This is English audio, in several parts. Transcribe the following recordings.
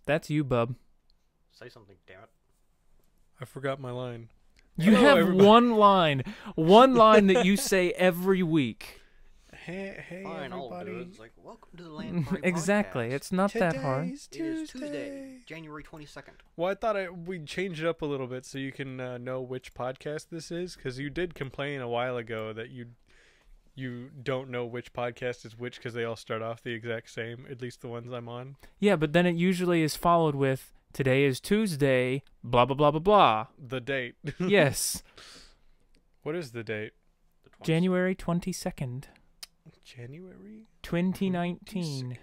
That's you, bub. Say something, damn it. I forgot my line. You Hello, have everybody. one line that you say every week. Hey, Fine, I'll do everybody. it. It's like, welcome to the LAN Party Exactly. Podcast. It's not that hard. Today's It is Tuesday, January 22nd. Well, I thought we'd change it up a little bit so you can know which podcast this is, because you did complain a while ago that you don't know which podcast is which because they all start off the exact same, at least the ones I'm on. Yeah, but then it usually is followed with, today is Tuesday, blah, blah, blah, blah, blah. The date. Yes. What is the date? The 22nd. January 22nd, January 2019. 22nd.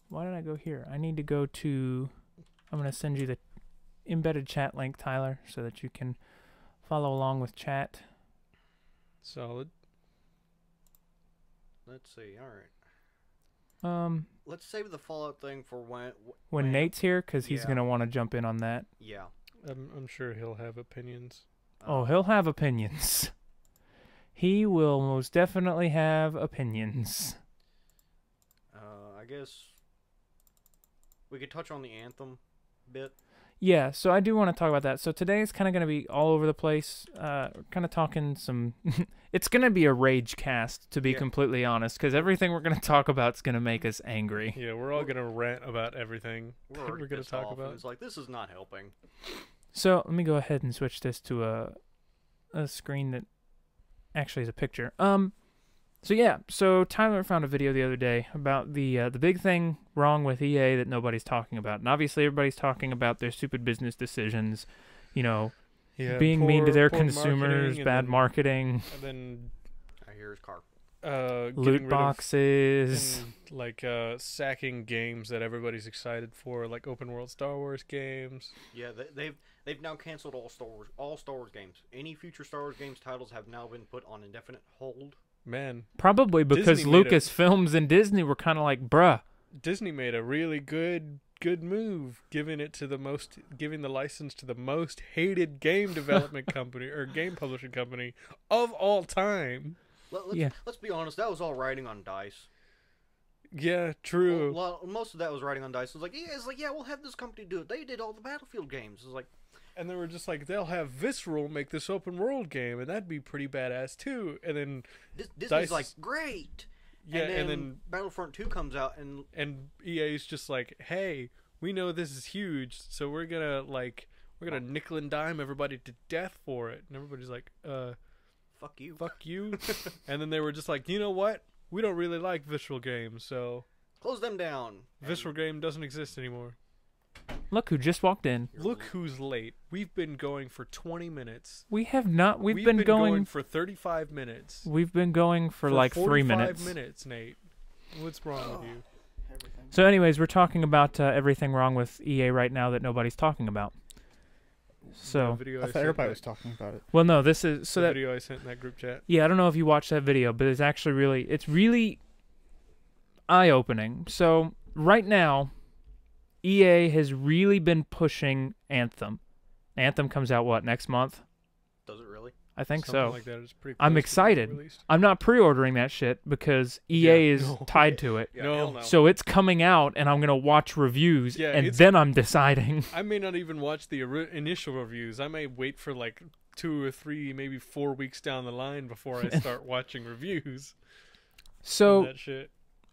Why did I go here? I need to go to... I'm going to send you the embedded chat link, Tyler, so that you can follow along with chat. Solid. Let's see, alright. Let's save the Fallout thing for When Nate's here, because he's Yeah. going to want to jump in on that. Yeah. I'm sure he'll have opinions. Oh, he'll have opinions. He will most definitely have opinions. I guess we could touch on the Anthem bit. Yeah, so I do want to talk about that. So today is kind of going to be all over the place. Kind of talking some... It's going to be a rage cast, to be Yeah. completely honest, because everything we're going to talk about is going to make us angry. Yeah, we're all gonna rant about everything that we're gonna pissed talk off, and about. It's like, this is not helping. So let me go ahead and switch this to a screen that actually is a picture. So yeah, so Tyler found a video the other day about the big thing wrong with EA that nobody's talking about, and obviously everybody's talking about their stupid business decisions, you know, Yeah, being mean to their poor consumers, marketing, bad marketing, and then I hear his car. getting loot rid of- boxes. and, like sacking games that everybody's excited for, like open world Star Wars games. Yeah, they've now canceled all Star Wars games. Any future Star Wars games titles have now been put on indefinite hold. Man, Probably because Disney made a- Lucasfilms and Disney were kind of like, bruh. Disney made a really good move, giving the license to the most hated game development company or game publishing company of all time. Let's be honest, that was all riding on dice. Yeah, true. Most of that was riding on dice. It was like, yeah, we'll have this company do it. They did all the Battlefield games. It was like, And they were just like, they'll have Visceral make this open world game, and that'd be pretty badass too. And then Disney's Dice- like, great. yeah, and and then then Battlefront 2 comes out, and EA's just like, hey, we know this is huge, so we're gonna nickel and dime everybody to death for it. And everybody's like, fuck you. fuck you. And then they were just like, you know what? We don't really like Visceral games, so Close them down. Visceral game doesn't exist anymore. Look who just walked in. Look who's late. We've been going for 20 minutes. We have not. We've been going going. for 35 minutes. We've been going for like 3 45 minutes. minutes, Nate. What's wrong with you? So, anyways, we're talking about everything wrong with EA right now that nobody's talking about. So, The video I thought sent everybody that- was talking about it. well, no, this is so the that video I sent in that group chat. yeah, I don't know if you watched that video, but it's actually it's really eye-opening. So, right now, EA has really been pushing Anthem. Anthem comes out next month? Does it really? I think Something so. like that. It's pretty I'm close to being excited. released. I'm not pre-ordering that shit because EA Yeah, is no. tied to it. Yeah, No. hell no. So it's coming out, and I'm gonna watch reviews, Yeah, and it's- then I'm deciding. I may not even watch the initial reviews. I may wait for like 2 or 3, maybe 4 weeks down the line before I start watching reviews. on So that shit.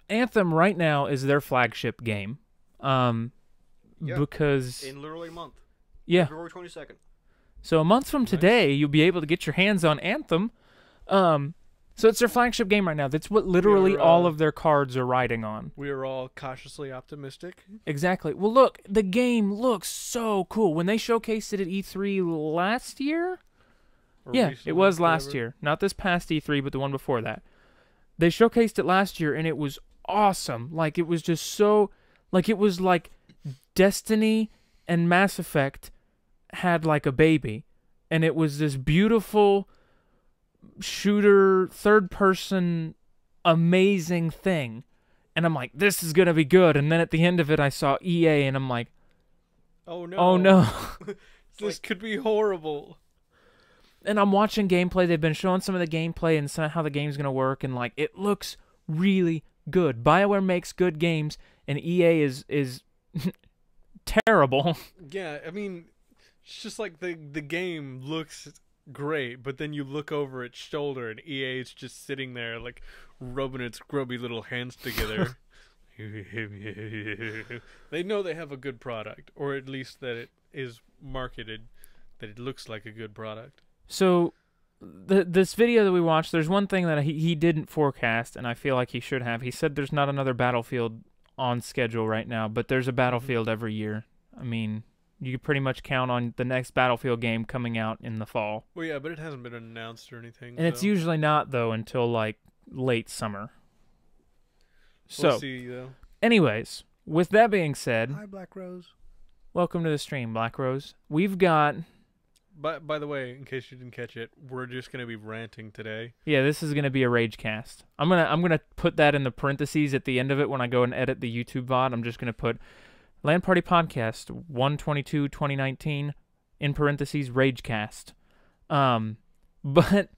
Anthem right now is their flagship game, Yeah. because In literally a month. yeah. February 22nd. So a month from Nice. today, you'll be able to get your hands on Anthem. So it's their flagship game right now. That's what literally We're, all of their cards are riding on. We are all cautiously optimistic. Exactly. Well, look, the game looks so cool. When they showcased it at E3 last year, Or yeah, it recently, was last whatever. year. Not this past E3, but the one before that. They showcased it last year, and it was awesome. Like, it was just so... Like, it was like Destiny and Mass Effect had, like, a baby. And it was this beautiful shooter, third-person, amazing thing. And I'm like, this is going to be good. And then at the end of it, I saw EA, and I'm like, Oh no. oh, no. This could be horrible. And I'm watching gameplay. They've been showing some of the gameplay and how the game's going to work. And, like, it looks really good. BioWare makes good games, and EA is terrible. Yeah, I mean, it's just like the game looks great, but then you look over its shoulder and EA is just sitting there like rubbing its grubby little hands together. They know they have a good product, or at least that it is marketed, that it looks like a good product. So, this video that we watched, there's one thing that he didn't forecast, and I feel like he should have. He said there's not another Battlefield on schedule right now, but there's a Battlefield every year. I mean, you can pretty much count on the next Battlefield game coming out in the fall. Well, yeah, but it hasn't been announced or anything. And it's usually not, though, until, like, late summer. We'll So, see, though. anyways, with that being said, Hi, Black Rose. welcome to the stream, Black Rose. We've got... By the way, in case you didn't catch it, we're just gonna be ranting today. Yeah, this is gonna be a rage cast. I'm gonna put that in the parentheses at the end of it when I go and edit the YouTube VOD. I'm just gonna put LAN Party Podcast 1/22/2019 in parentheses rage cast. But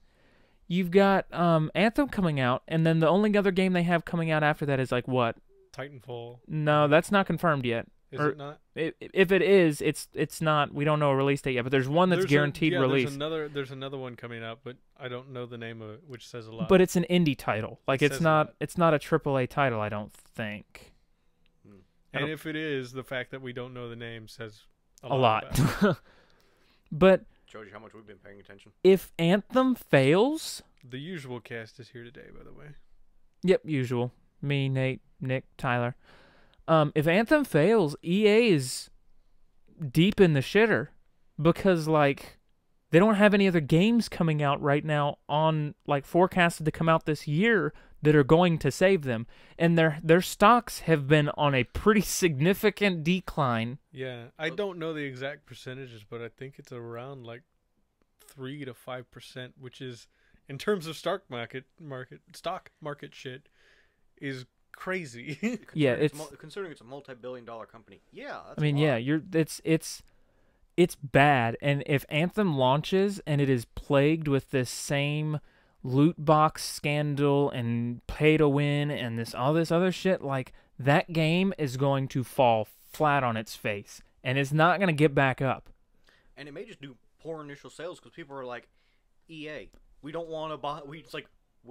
you've got Anthem coming out, and then the only other game they have coming out after that is like what? Titanfall. No, that's not confirmed yet. Is it not? If it is, it's not. We don't know a release date yet, but there's one that's guaranteed release. There's another one coming out, but I don't know the name of it, which says a lot. But it's an indie title. Like It it's says a not lot. it's not a AAA title, I don't think. And if it is, the fact that we don't know the name says A lot. about it. But Shows you how much we've been paying attention. if Anthem fails, The usual cast is here today, by the way. yep, usual. Me, Nate, Nick, Tyler. If Anthem fails, EA is deep in the shitter because like they don't have any other games coming out right now on like forecasted to come out this year that are going to save them, and their stocks have been on a pretty significant decline. Yeah, I don't know the exact percentages, but I think it's around like 3 to 5%, which is, in terms of stock market shit, is crazy. Yeah, Considering it's a multi-billion-dollar company. Yeah, that's I mean, a lot. yeah, it's bad, and if Anthem launches and it is plagued with this same loot box scandal and pay to win and all this other shit, like that game is going to fall flat on its face and it's not going to get back up. And it may just do poor initial sales because people are like, EA, we don't want to buy. We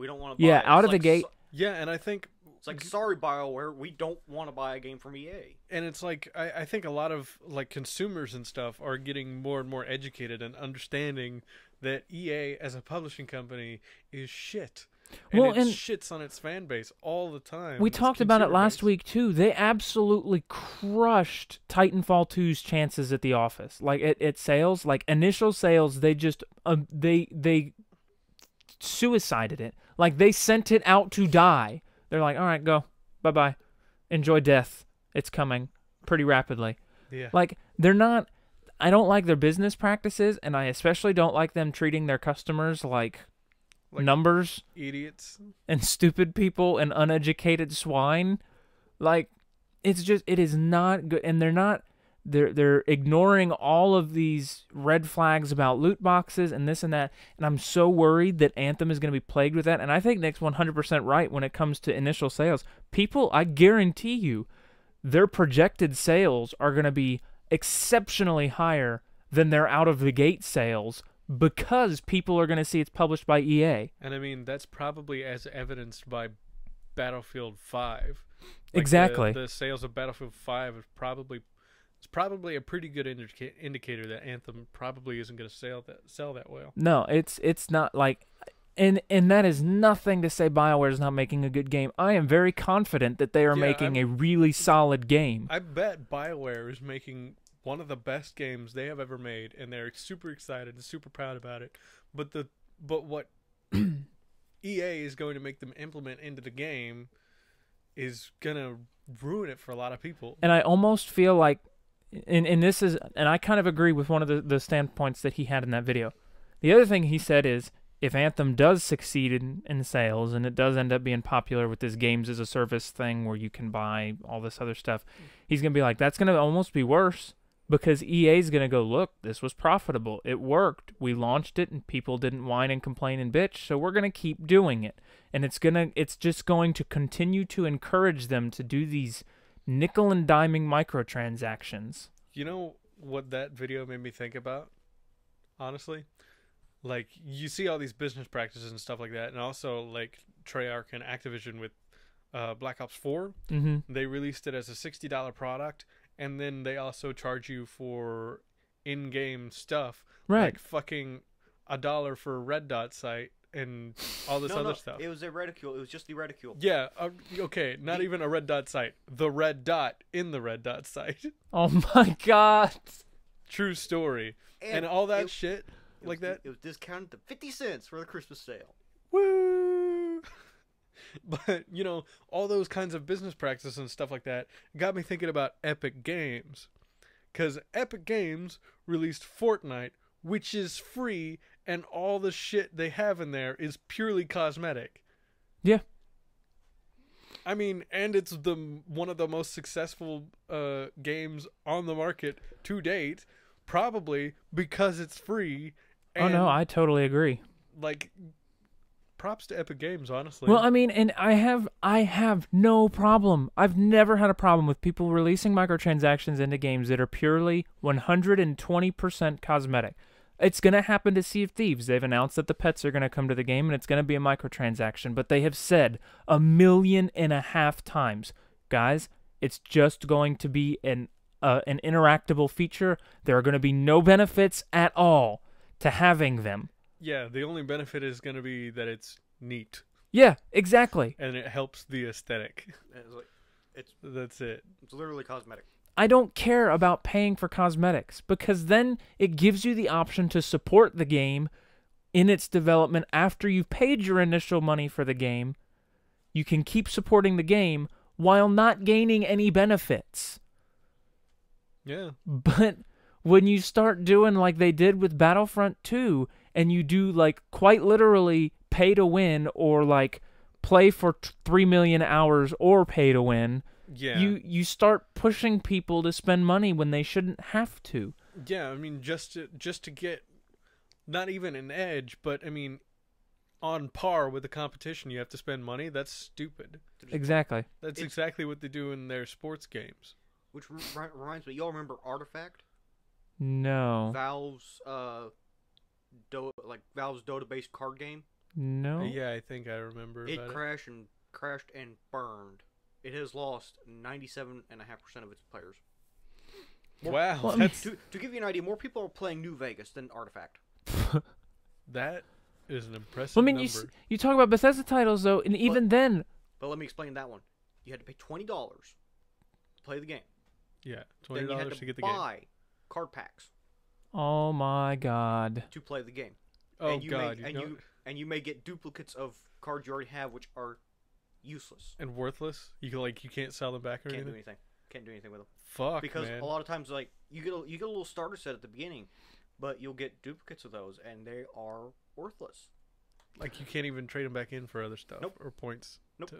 don't want to buy. Yeah, it. out It's of the like, gate. Yeah, and I think It's like, sorry, BioWare, we don't want to buy a game from EA. And it's like I think a lot of like consumers and stuff are getting more and more educated and understanding that EA as a publishing company is shit. And Well, it and shits on its fan base all the time. We its talked about it consumer last base. week too. They absolutely crushed Titanfall 2's chances at the office. Like at sales, like initial sales, they just they suicided it. Like they sent it out to die. They're like, all right, go, bye bye, enjoy death. It's coming pretty rapidly. Yeah. Like they're not. I don't like their business practices, and I especially don't like them treating their customers like numbers Idiots. and stupid people and uneducated swine. Like it is not good, and they're ignoring all of these red flags about loot boxes and this and that, and I'm so worried that Anthem is going to be plagued with that. And I think Nick's 100% right when it comes to initial sales. People, I guarantee you, their projected sales are going to be exceptionally higher than their out of the gate sales because people are going to see it's published by EA. And I mean, that's probably as evidenced by Battlefield 5. Like Exactly. The sales of Battlefield 5 is probably a pretty good indicator that Anthem probably isn't going to sell that well. No, it's not like, and that is nothing to say BioWare is not making a good game. I am very confident that they are making a really solid game. I bet BioWare is making one of the best games they have ever made, and they're super excited and super proud about it. But what EA is going to make them implement into the game is gonna ruin it for a lot of people. And I almost feel like, and this is, and I kind of agree with one of the standpoints that he had in that video. The other thing he said is, if Anthem does succeed in sales and it does end up being popular with this games as a service thing where you can buy all this other stuff, he's going to be like, that's going to almost be worse because EA's going to go, look, this was profitable. It worked. We launched it and people didn't whine and complain and bitch, so we're going to keep doing it. And it's just going to continue to encourage them to do these nickel and diming microtransactions. You know what that video made me think about? Honestly, like you see all these business practices and stuff like that, and also like Treyarch and Activision with Black Ops 4. Mm-hmm. They released it as a $60 product, and then they also charge you for in-game stuff, Right. like fucking $1 for a red dot site and all this other stuff. It was a reticule. It was just the reticule. Yeah, okay, not even a red dot site. The red dot in the red dot site. Oh my god. True story. And all that shit like that. It was discounted to 50 cents for the Christmas sale. Woo! But, you know, all those kinds of business practices and stuff like that got me thinking about Epic Games. Because Epic Games released Fortnite, which is free, and all the shit they have in there is purely cosmetic. Yeah. I mean, and it's one of the most successful games on the market to date, probably because it's free. And, Oh no, I totally agree. like, props to Epic Games, honestly. Well, I mean, and I have no problem. I've never had a problem with people releasing microtransactions into games that are purely 120% cosmetic. It's going to happen to Sea of Thieves. They've announced that the pets are going to come to the game and it's going to be a microtransaction, but they have said 1.5 million times, guys, it's just going to be an interactable feature. There are going to be no benefits at all to having them. Yeah, the only benefit is going to be that it's neat. Yeah, exactly. And it helps the aesthetic. That's it. It's literally cosmetic. I don't care about paying for cosmetics because then it gives you the option to support the game in its development after you've paid your initial money for the game. You can keep supporting the game while not gaining any benefits. Yeah. But when you start doing like they did with Battlefront 2 and you do like quite literally pay to win or like play for 3 million hours or pay to win, Yeah. you start pushing people to spend money when they shouldn't have to. Yeah, I mean just to get not even an edge, but I mean on par with the competition you have to spend money. That's stupid. Exactly. That's exactly what they do in their sports games. Which reminds me, y'all remember Artifact? No. Valve's Valve's Dota-based card game. No. Yeah, I think I remember It about crashed and burned. It has lost 97.5% of its players. Wow, Well, I mean- that's To give you an idea, more people are playing New Vegas than Artifact. that is an impressive Well, I mean, number. you talk about Bethesda titles though, and even then, But let me explain that one. You had to pay $20 to play the game. Yeah, Then you had $20 to get the game. buy card packs oh my god. to play the game. Oh and you god, may, you may get duplicates of cards you already have, which are useless. and worthless. You can't sell them back or Can't do anything. anything. Can't do anything with them. Fuck, Because man. a lot of times, like you get a little starter set at the beginning, but you'll get duplicates of those, and they are worthless. Like you can't even trade them back in for other stuff Nope. or points. Nope.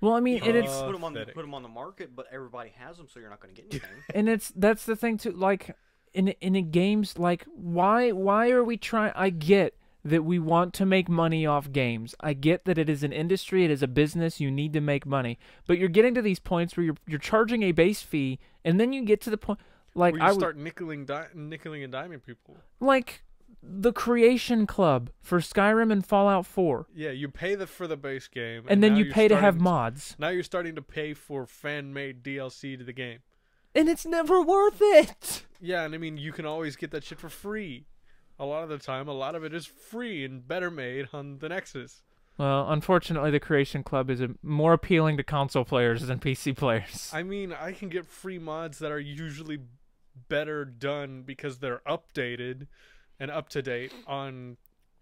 Well, I mean, and it's Put them Pathetic. on the market, but everybody has them, so you're not going to get anything. and that's the thing too. Like in games, like why are we trying? I get that we want to make money off games. I get that it is an industry, it is a business. You need to make money, but you're getting to these points where you're charging a base fee, and then you get to the point like Where you start nickeling and diming people. like the Creation Club for Skyrim and Fallout 4, Yeah, you pay for the base game, and then now you you're pay to have starting mods, Now you're starting to pay for fan-made DLC to the game. and it's never worth it. Yeah, and I mean, you can always get that shit for free. A lot of the time, a lot of it is free and better made on the Nexus. Well, unfortunately, the Creation Club is more appealing to console players than PC players. I mean, I can get free mods that are usually better done because they're updated and up to date on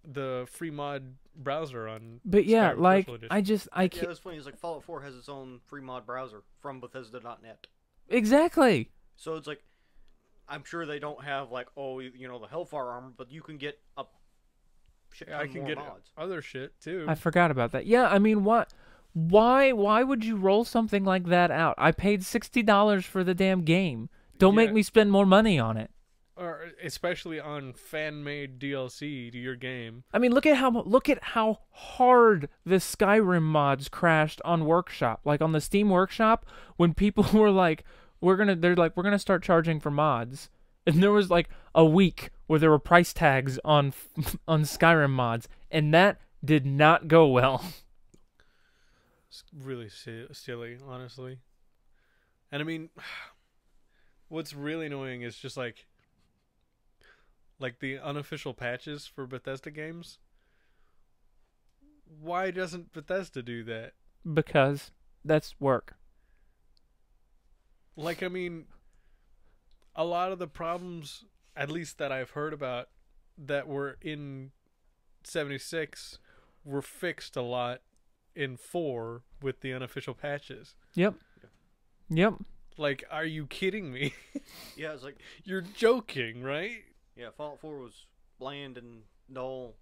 the free mod browser on. But yeah, Skyrim like Special Edition. Yeah, can't that's funny. It's like Fallout 4 has its own free mod browser from Bethesda.net. exactly. So it's like, I'm sure they don't have like, the Hellfire armor, but you can get a shit ton I can more get mods. other shit too. I forgot about that. Yeah, I mean, why would you roll something like that out? I paid $60 for the damn game. Don't make Yeah. me spend more money on it. or especially on fan-made DLC to your game. I mean, look at how hard the Skyrim mods crashed on Workshop. Like on the Steam Workshop, when people were like, we're gonna start charging for mods, and there was like a week where there were price tags on Skyrim mods, and that did not go well. It's really silly, honestly. And I mean, what's really annoying is just like the unofficial patches for Bethesda games. Why doesn't Bethesda do that? Because that's work. Like, I mean, a lot of the problems, at least that I've heard about, that were in 76 were fixed a lot in 4 with the unofficial patches. Yep. Like, are you kidding me? Yeah, it's like... You're joking, right? Yeah, Fallout 4 was bland and dull,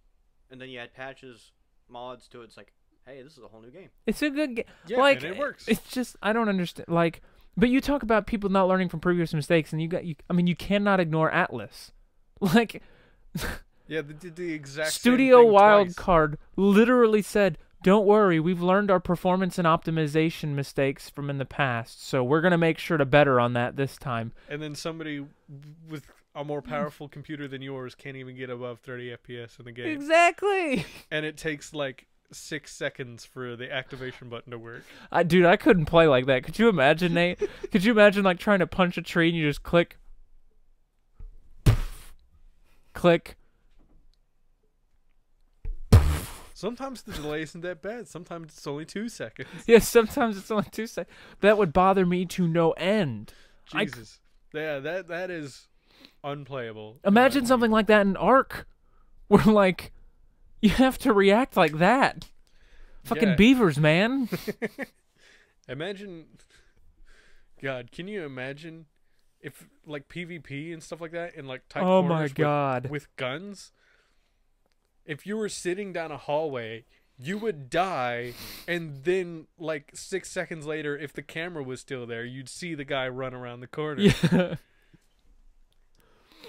and then you add patches, mods to it. It's like, hey, this is a whole new game. It's a good game. Yeah, like, and it works. It's just, I don't understand. Like, but you talk about people not learning from previous mistakes, and you cannot ignore Atlas. Like... Yeah, they did the exact Studio same thing twice. Wildcard literally said, don't worry, we've learned our performance and optimization mistakes from in the past, so we're going to make sure to better on that this time. And then somebody with a more powerful computer than yours can't even get above 30 FPS in the game. Exactly. And it takes like 6 seconds for the activation button to work. Dude, I couldn't play like that. Could you imagine, Nate? Could you imagine like trying to punch a tree and you just click, click. Sometimes the delay isn't that bad. Sometimes it's only 2 seconds. Yeah, sometimes it's only 2 seconds. That would bother me to no end. Jesus. Yeah, that is unplayable. Imagine something like that in Ark, where like you have to react like that. Fucking Yeah. beavers, man. Imagine, God, can you imagine if like PvP and stuff like that in like tight Oh my corners God. with guns? If you were sitting down a hallway, you would die, and then like 6 seconds later, if the camera was still there, you'd see the guy run around the corner. Yeah.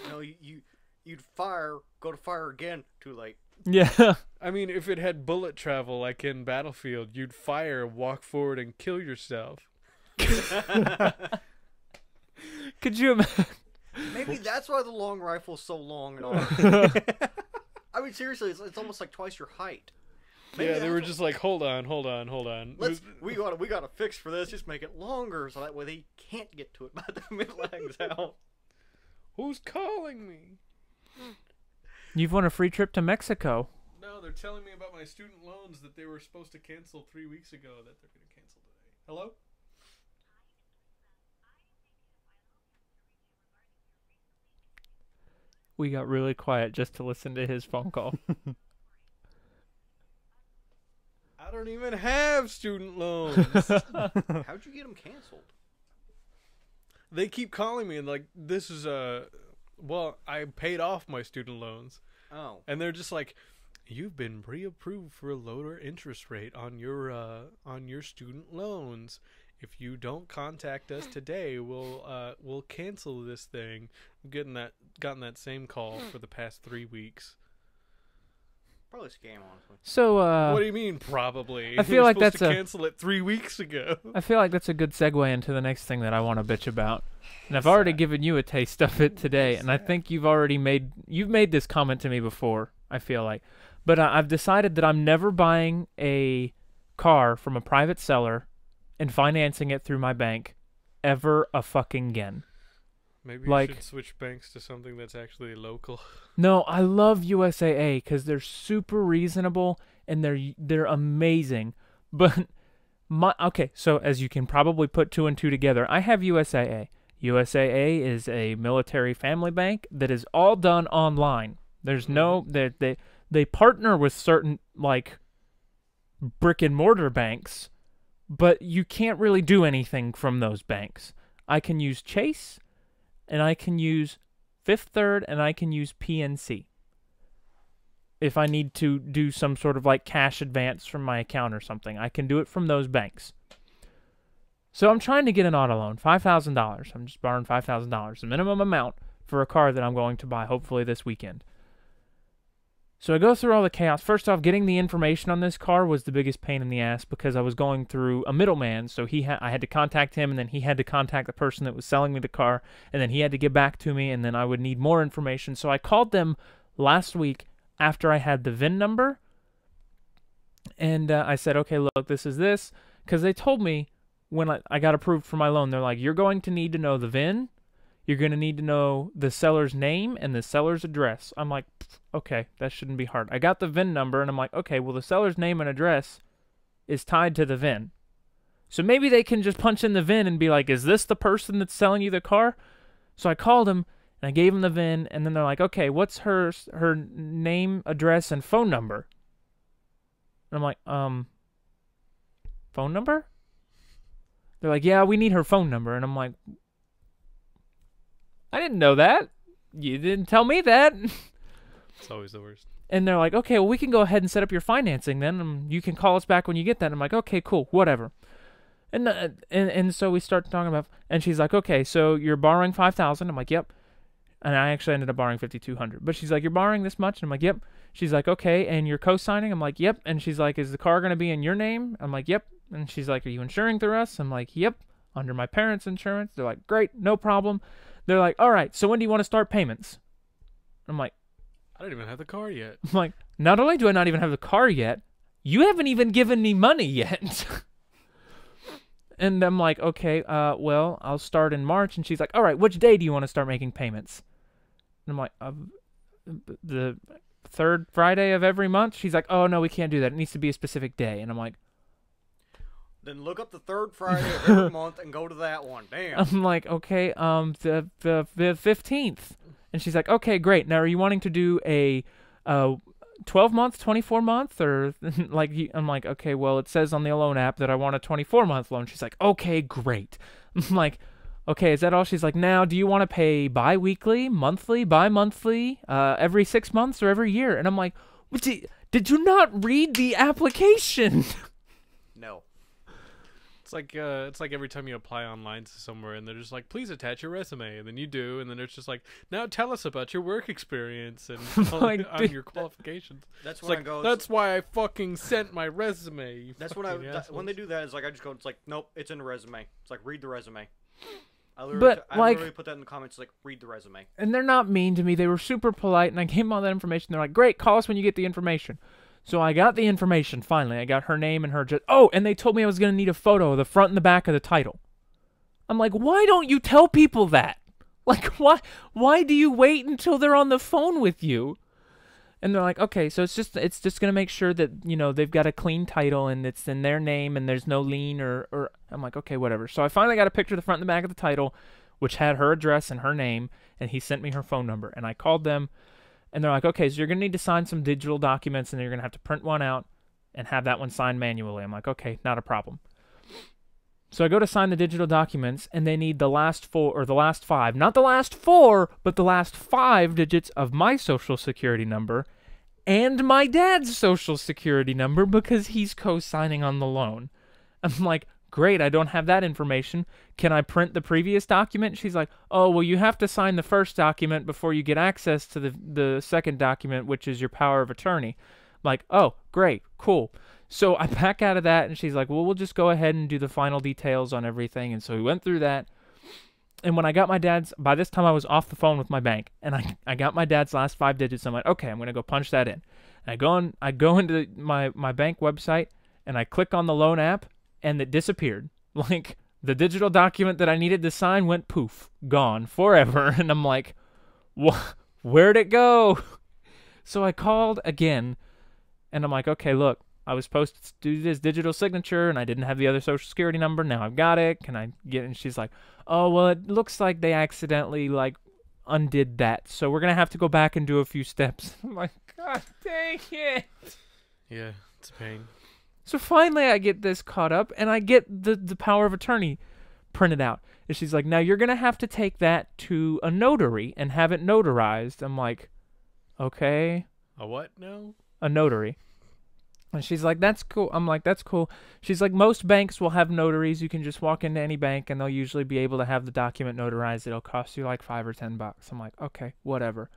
No, you'd fire, go to fire again, too late. Yeah. I mean, if it had bullet travel like in Battlefield, you'd fire, walk forward, and kill yourself. Could you imagine? Maybe that's why the long rifle's so long and all. I mean, seriously, it's almost like twice your height. Maybe Yeah, they that's were what- just like, hold on. We got a fix for this. Just make it longer, so that way they can't get to it by the time it lags out. Who's calling me? You've won a free trip to Mexico. No, they're telling me about my student loans that they were supposed to cancel 3 weeks ago that they're going to cancel today. Hello? We got really quiet just to listen to his phone call. I don't even have student loans. How'd you get them canceled? They keep calling me and like, this is well, I paid off my student loans. Oh. And they're just like, you've been pre-approved for a lower interest rate on your student loans. If you don't contact us today, we'll cancel this thing. I'm gotten that same call for the past 3 weeks. Probably a scam, honestly. So, What do you mean, probably? I feel They were like supposed that's to a- cancel it 3 weeks ago. I feel like that's a good segue into the next thing that I want to bitch about. And I've already given you a taste of it today, and I think you've made this comment to me before, I feel like. But I've decided that I'm never buying a car from a private seller and financing it through my bank ever a fucking again. Maybe Like- you should switch banks to something that's actually local. No, I love USAA because they're super reasonable and they're amazing. But okay, so as you can probably put 2 and 2 together, I have USAA. USAA is a military family bank that is all done online. There's no they partner with certain like brick and mortar banks, but you can't really do anything from those banks. I can use Chase, and I can use Fifth Third, and I can use PNC if I need to do some sort of like cash advance from my account or something. I can do it from those banks. So I'm trying to get an auto loan, $5,000. I'm just borrowing $5,000, the minimum amount for a car that I'm going to buy hopefully this weekend. So I go through all the chaos. First off, getting the information on this car was the biggest pain in the ass because I was going through a middleman. So I had to contact him, and then he had to contact the person that was selling me the car, and then he had to get back to me, and then I would need more information. So I called them last week after I had the VIN number, and I said, okay, look, this is this, because they told me when I got approved for my loan, they're like, you're going to need to know the VIN, you're going to need to know the seller's name and the seller's address. I'm like, okay, that shouldn't be hard. I got the VIN number, and I'm like, okay, well, the seller's name and address is tied to the VIN. So maybe they can just punch in the VIN and be like, is this the person that's selling you the car? So I called him, and I gave him the VIN, and then they're like, okay, what's her name, address, and phone number? And I'm like, phone number? They're like, yeah, we need her phone number. And I'm like, I didn't know that. You didn't tell me that. It's always the worst. And they're like, okay, well, we can go ahead and set up your financing then. And you can call us back when you get that. And I'm like, okay, cool, whatever. And so we start talking about, and she's like, okay, so you're borrowing $5,000. I'm like, yep. And I actually ended up borrowing $5,200. But she's like, you're borrowing this much? And I'm like, yep. She's like, okay, and you're co-signing? I'm like, yep. And she's like, is the car going to be in your name? I'm like, yep. And she's like, are you insuring through us? I'm like, yep, under my parents' insurance. They're like, great, no problem. They're like, all right, so when do you want to start payments? I'm like, I don't even have the car yet. I'm like, not only do I not even have the car yet, you haven't even given me money yet. And I'm like, okay, well, I'll start in March. And she's like, all right, which day do you want to start making payments? And I'm like, the third Friday of every month? She's like, oh, no, we can't do that. It needs to be a specific day. And I'm like, then look up the third Friday of every month and go to that one. Damn. I'm like, okay, the 15th. And she's like, okay, great. Now, are you wanting to do a 12-month, 24-month, or like? I'm like, okay, well, it says on the loan app that I want a 24-month loan. She's like, okay, great. I'm like, okay, is that all? She's like, now, do you want to pay bi-weekly, monthly, bi-monthly, every 6 months, or every year? And I'm like, did you not read the application? No. It's like every time you apply online to somewhere, and they're just like, please attach your resume, and then you do, and then it's just like, now tell us about your work experience and Like, on your qualifications. That's It's when like, I go. that's why I fucking sent my resume. You That's fucking when assholes. when they do that, it's like I just go. It's like, nope, it's in the resume. It's like, read the resume. I But, like- literally put that in the comments. Like, read the resume. And they're not mean to me. They were super polite, and I gave them all that information. They're like, great, call us when you get the information. So I got the information, finally. I got her name and her address. Oh, and they told me I was going to need a photo of the front and the back of the title. I'm like, why don't you tell people that? Like, why do you wait until they're on the phone with you? And they're like, okay, so it's just going to make sure that, you know, they've got a clean title and it's in their name and there's no lien or I'm like, okay, whatever. So I finally got a picture of the front and the back of the title, which had her address and her name, and he sent me her phone number. And I called them, and they're like, okay, so you're going to need to sign some digital documents, and then you're going to have to print one out and have that one signed manually. I'm like, okay, not a problem. So I go to sign the digital documents, and they need the last four, or the last five, not the last four, but the last 5 digits of my social security number and my dad's social security number because he's co-signing on the loan. I'm like, great, I don't have that information. Can I print the previous document? She's like, oh, well, you have to sign the first document before you get access to the second document, which is your power of attorney. I'm like, oh, great, cool. So I back out of that, and she's like, well, we'll just go ahead and do the final details on everything. And so we went through that. And when I got my dad's, by this time I was off the phone with my bank, and I got my dad's last 5 digits. I'm like, okay, I'm going to go punch that in. And I go into my bank website, and I click on the loan app, and it disappeared. Like, the digital document that I needed to sign went poof, gone, forever. And I'm like, where'd it go? So I called again, and I'm like, okay, look, I was supposed to do this digital signature, and I didn't have the other social security number. Now I've got it. Can I get it? And she's like, oh, well, it looks like they accidentally, like, undid that. So we're going to have to go back and do a few steps. I'm like, God dang it. Yeah, it's a pain. So finally I get this caught up, and I get the power of attorney printed out. And she's like, now you're going to have to take that to a notary and have it notarized. I'm like, okay. A what now? A notary. And she's like, that's cool. I'm like, that's cool. She's like, most banks will have notaries. You can just walk into any bank and they'll usually be able to have the document notarized. It'll cost you like $5 or $10. I'm like, okay, whatever.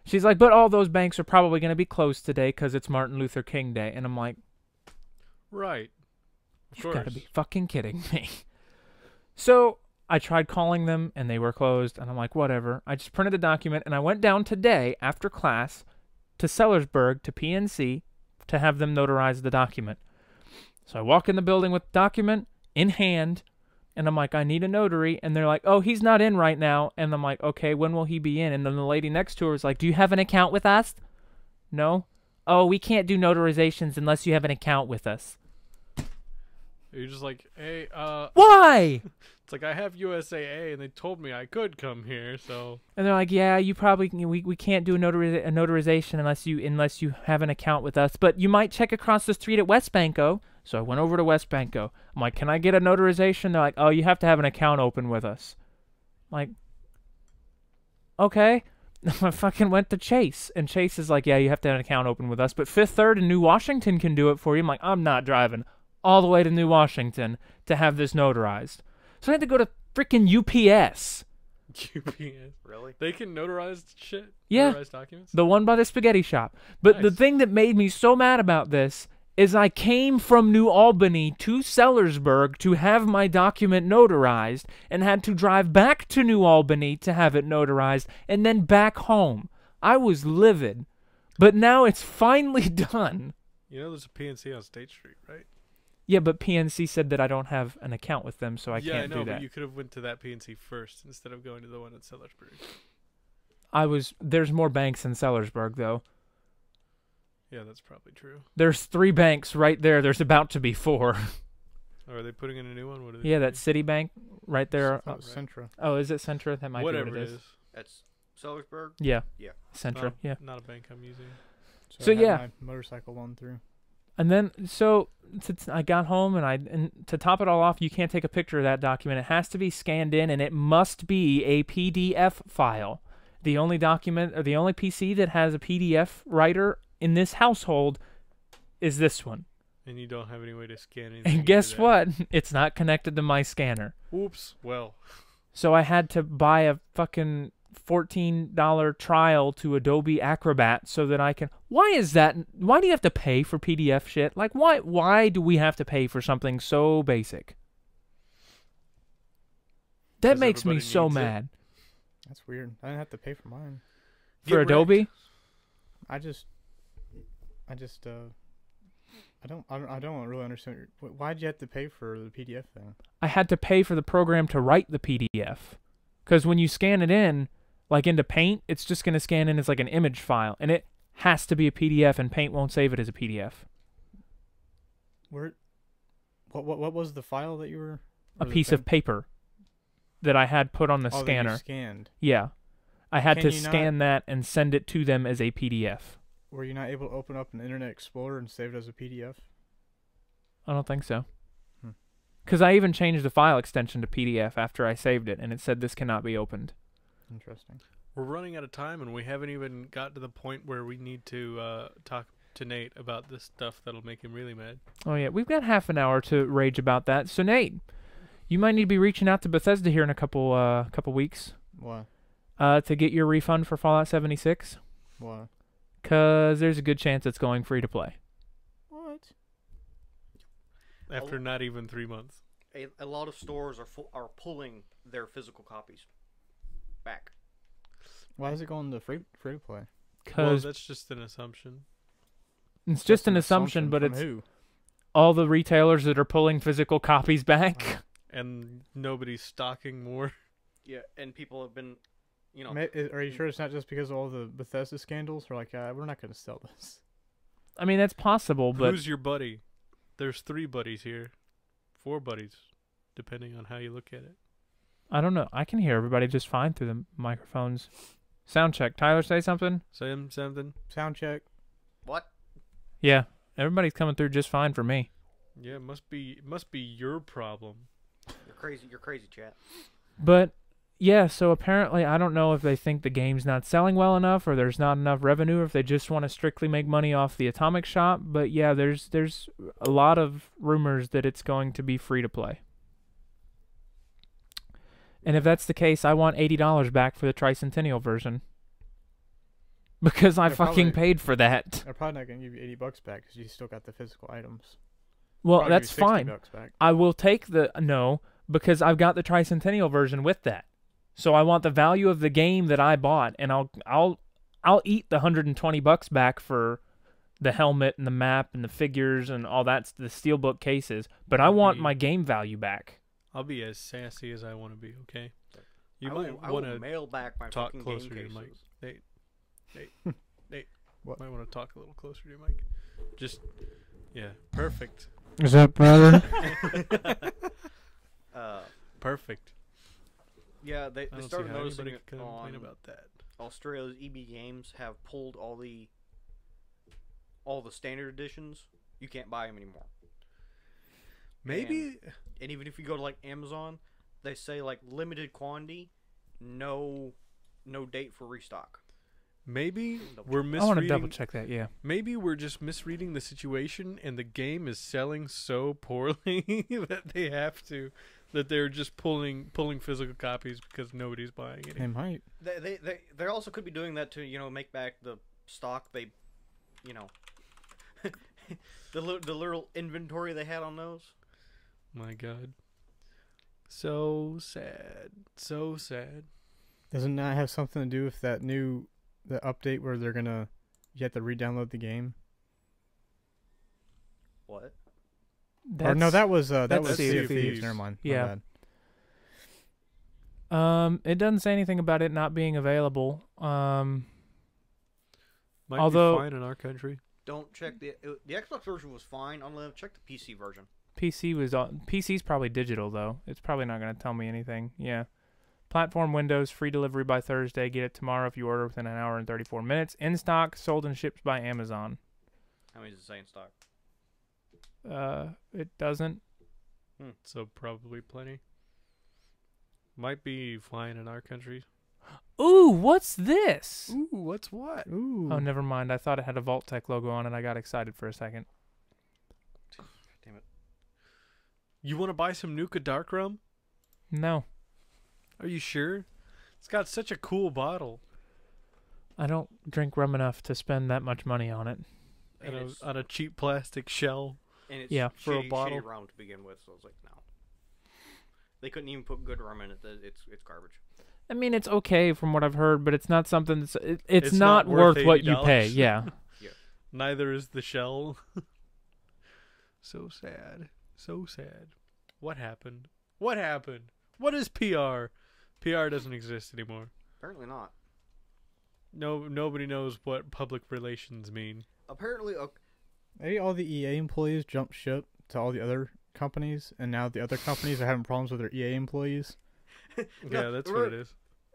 She's like, but all those banks are probably going to be closed today because it's Martin Luther King Day. And I'm like, Right. you've got to be fucking kidding me. So I tried calling them and they were closed. And I'm like, whatever. I just printed the document and I went down today after class to Sellersburg to PNC to have them notarize the document. So I walk in the building with the document in hand, and I'm like, I need a notary. And they're like, oh, he's not in right now. And I'm like, okay, when will he be in? And then the lady next to her was like, do you have an account with us? No. Oh, we can't do notarizations unless you have an account with us. You're just like, hey, Why? it's like, I have USAA, and they told me I could come here, so. And they're like, yeah, you probably we can't do a notarization unless you have an account with us, but you might check across the street at West Banco. So I went over to West Banco. I'm like, can I get a notarization? They're like, oh, you have to have an account open with us. I'm like, okay. I fucking went to Chase, and Chase is like, yeah, you have to have an account open with us, but Fifth Third in New Washington can do it for you. I'm like, I'm not driving all the way to New Washington to have this notarized. So I had to go to freaking UPS. UPS. Really? They can notarize shit? Yeah. Notarize documents? The one by the spaghetti shop. But the Nice. thing that made me so mad about this is I came from New Albany to Sellersburg to have my document notarized and had to drive back to New Albany to have it notarized and then back home. I was livid. But now it's finally done. You know there's a PNC on State Street, right? Yeah, but PNC said that I don't have an account with them, so I yeah, I can't know, do that. but you could have went to that PNC first instead of going to the one at Sellersburg. There's more banks in Sellersburg, though. Yeah, that's probably true. There's 3 banks right there. There's about to be 4. Or are they putting in a new one? What are they Yeah, doing? that's Citibank right there. Oh, Centra. Oh, is it Centra? That might be Whatever what it is. That's Sellersburg? Yeah. Yeah. Centra, Not, yeah. Not a bank I'm using. So, I had yeah. my motorcycle one through. And then, so I got home, and to top it all off, you can't take a picture of that document. It has to be scanned in, and it must be a PDF file. The only document, or the only PC that has a PDF writer in this household is this one. And you don't have any way to scan anything. And guess into that. what? It's not connected to my scanner. Oops. Well. So I had to buy a fucking $14 trial to Adobe Acrobat so that I can. Why is that? Why do you have to pay for PDF shit? Like, why do we have to pay for something so basic? That 'Cause makes me everybody so needs it. mad. That's weird. I didn't have to pay for mine. For Get Adobe? wrecked. I don't really understand. Why'd you have to pay for the PDF then? I had to pay for the program to write the PDF. Because when you scan it in, like into Paint, it's just going to scan in as like an image file. And it has to be a PDF, and Paint won't save it as a PDF. What was the file that you were? A piece of paper that I had put on the That you scanner. scanned. Yeah. I had Can to you scan that and send it to them as a PDF. Were you not able to open up an Internet Explorer and save it as a PDF? I don't think so. Hmm. Because I even changed the file extension to PDF after I saved it, and it said this cannot be opened. Interesting. We're running out of time, and we haven't even got to the point where we need to talk to Nate about this stuff that'll make him really mad. Oh, yeah. We've got half an hour to rage about that. So, Nate, you might need to be reaching out to Bethesda here in a couple weeks Why? to get your refund for Fallout 76. Why? Because there's a good chance it's going free to play. What? After not even 3 months. A lot of stores are pulling their physical copies back. Why is it going to free to play? Well, Because that's just an assumption. it's just an assumption, but from it's who? all the retailers that are pulling physical copies back. And nobody's stocking more. Yeah, and people have been, you know, Are you sure it's not just because of all the Bethesda scandals? Or like, we're not going to sell this. I mean, that's possible, but Who's your buddy? There's 3 buddies here. 4 buddies, depending on how you look at it. I don't know. I can hear everybody just fine through the microphones. Sound check. Tyler, say something? Something? Sound check. what? Yeah. Everybody's coming through just fine for me. Yeah, must be your problem. You're crazy, chat. But Yeah, so apparently, I don't know if they think the game's not selling well enough or there's not enough revenue or if they just want to strictly make money off the Atomic Shop, but yeah, there's a lot of rumors that it's going to be free to play. And if that's the case, I want $80 back for the Tricentennial version. Because I They're fucking probably- paid for that. They're probably not gonna give you $80 back because you still got the physical items. Well, Probably give that's you fine. $60 back. I will take the no because I've got the Tricentennial version with that. So I want the value of the game that I bought, and I'll eat the $120 back for the helmet and the map and the figures and all that, the steelbook cases. But I want my game value back. I'll be as sassy as I want to be. Okay. You I might will want to mail back my talk fucking closer game to your cases. mic. Nate. What? Might want to talk a little closer to your mic. Just, yeah, perfect. Is that brother? Perfect. Yeah, I they don't see started how noticing anybody it could complain on about that. Australia's EB Games have pulled all the standard editions. You can't buy them anymore. Maybe And even if you go to like Amazon, they say like limited quantity, no date for restock. maybe Double we're I want to double misreading. check that, yeah. Maybe we're just misreading the situation, and the game is selling so poorly that they're just pulling physical copies because nobody's buying They it. might. They also could be doing that to make back the stock they, the little inventory they had on those. My God, so sad, so sad. Doesn't that have something to do with the update where you have to re-download the game? What? Or no, that was that's Sea of Thieves. Thieves. Never mind. My Yeah. bad. It doesn't say anything about it not being available. Might Although- be fine in our country. Don't check the Xbox version was fine. Check the PC version. PC's probably digital though. It's probably not going to tell me anything. Yeah. Platform Windows, free delivery by Thursday. Get it tomorrow if you order within an hour and 34 minutes. In stock, sold and shipped by Amazon. How many does it say in stock? It doesn't. So probably plenty. Might be fine in our country. Ooh, what's this? Ooh, what's what? Ooh. Oh, never mind. I thought it had a Vault Tech logo on it. I got excited for a second. Damn it. You want to buy some Nuka Dark Rum? No, Are you sure? It's got such a cool bottle. I don't drink rum enough to spend that much money on it. And On a cheap plastic shell. it's Yeah, for a shitty, bottle. shitty rum to begin with. So I was like, no. They couldn't even put good rum in it. It's garbage. I mean, it's okay from what I've heard, but it's not something that's... It's It's not not worth worth what you pay. $80. Yeah. Neither is the shell. So sad. So sad. What happened? What happened? What is PR? PR doesn't exist anymore. Apparently not. Nobody knows what public relations mean. Apparently, Maybe all the EA employees jumped ship to all the other companies, and now the other companies are having problems with their EA employees. Yeah, that's what it is.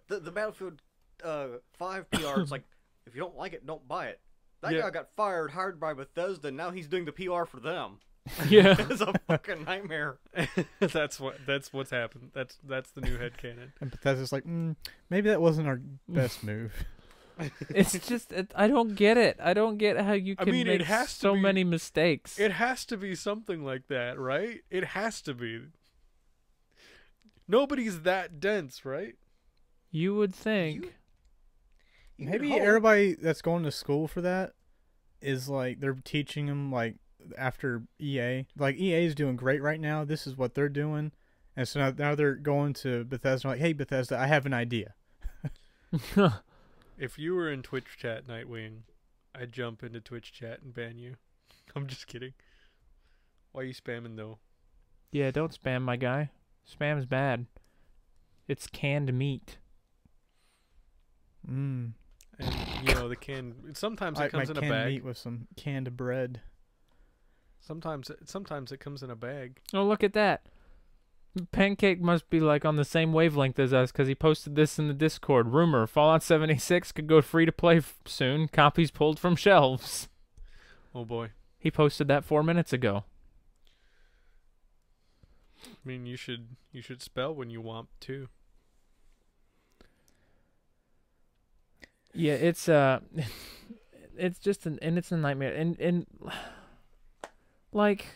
the Battlefield 5 PR is like, if you don't like it, don't buy it. That Yeah. guy got fired, hired by Bethesda. Now he's doing the PR for them. Yeah. It's a fucking nightmare. That's what's happened. That's the new headcanon. And Bethesda's like, maybe that wasn't our best move. It's just... I don't get it. I don't get how you I can mean, it make has to so be- many mistakes. It has to be something like that, right? It has to be. Nobody's that dense, right? You would think... You could Maybe hope. everybody that's going to school for that is like, they're teaching them like after EA. Like, EA is doing great right now. This is what they're doing. And so now they're going to Bethesda like, hey, Bethesda, I have an idea. If you were in Twitch chat, Nightwing, I'd jump into Twitch chat and ban you. I'm just kidding. Why are you spamming though? Yeah, don't spam, my guy. Spam's bad. It's canned meat. Mm. And the can. Sometimes it My comes in a canned bag. meat with some canned bread. Sometimes it comes in a bag. Oh, look at that. Pancake must be like on the same wavelength as us because he posted this in the Discord. Rumor, Fallout 76 could go free to play soon. Copies pulled from shelves. Oh boy. He posted that 4 minutes ago. I mean, you should spell when you want to. Yeah, it's it's just it's a nightmare. And like,